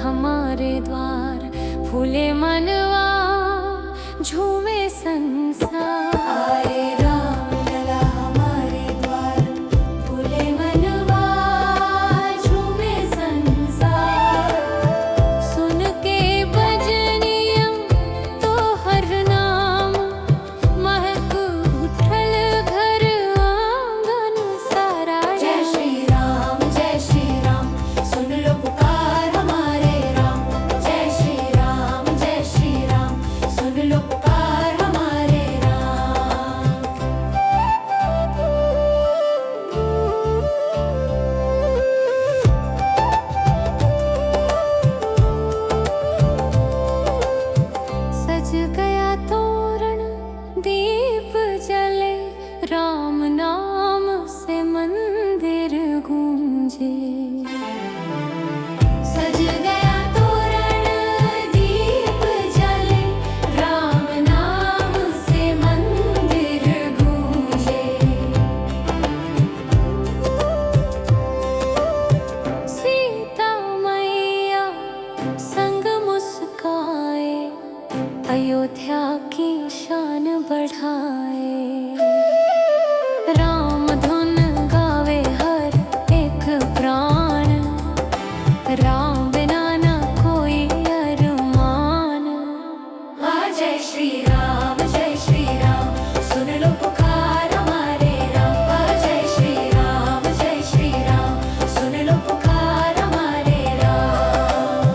हमारे द्वार, फूले मनवा झूमे संसार। आए राम लला हमारे द्वार, फूले मनवा झूमे संसार। सुन के भजनिया तो हर नाम, महक उठल घर आंगन सारा। जय श्री राम सुन लो पुकार हमारे राम। जय श्री राम सुन लो पुकार हमारे राम। सज गया तोरण दीप जले, राम नाम से मंदिर गूंजे। सज गया तोरण दीप जले, राम नाम से मंदिर गूंजे। सीता मैया संग मुस्काए, अयोध्या की शान बढ़ाए। राम धुन गावे हर एक प्राण, राम बिना ना कोई अरमान। जय श्री राम सुन लो पुकार हमारे राम। जय श्री राम सुन लो पुकार हमारे राम।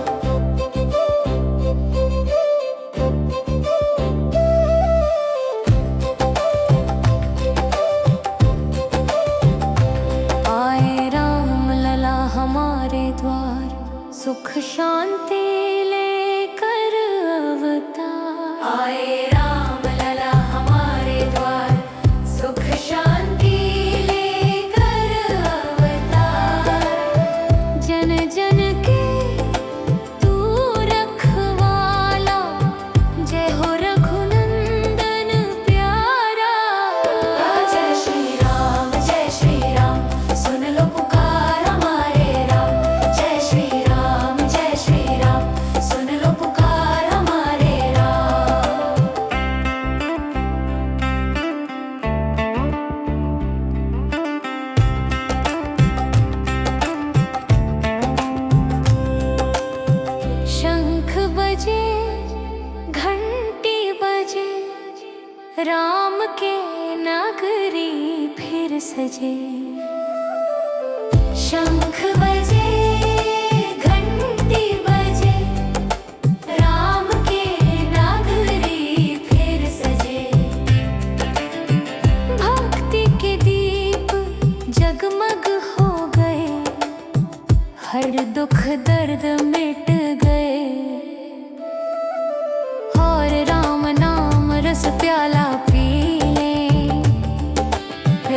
आए राम लला हमारे द्वार, सुख शांति लेकर अवतार। आए राम लला हमारे द्वार, सुख शांति लेकर अवतार। जन जन के तू रखवाला, जय हो रघुनंदन प्यारा। जय श्री राम सुन लो पुकार हमारे राम। जय श्री राम सुन लो पुकार हमारे राम। शंख बजे घंटी बजे, राम के नगरी फिर सजे। शंख बजे घंटी बजे, राम के नगरी फिर सजे। भक्ति के दीप जगमग हो गए, हर दुख दर्द मिट गए। और राम नाम रस प्याला पी ले,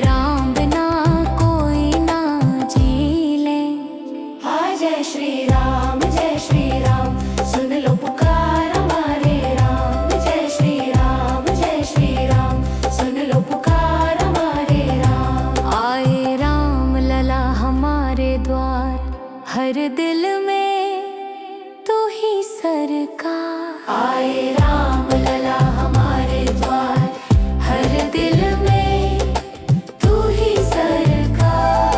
राम बिना कोई ना जी ले। जय श्री राम सुन लो पुकार हमारे राम। जय श्री राम सुन लो पुकार हमारे राम। आए राम लला हमारे द्वार, हर दिल में तू ही सरकार। आए राम लला हमारे द्वार, हर दिल में तू ही सरकार।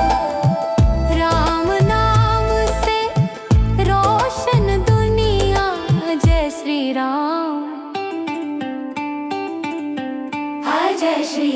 राम नाम से रोशन दुनिया, जय श्री राम। जय श्री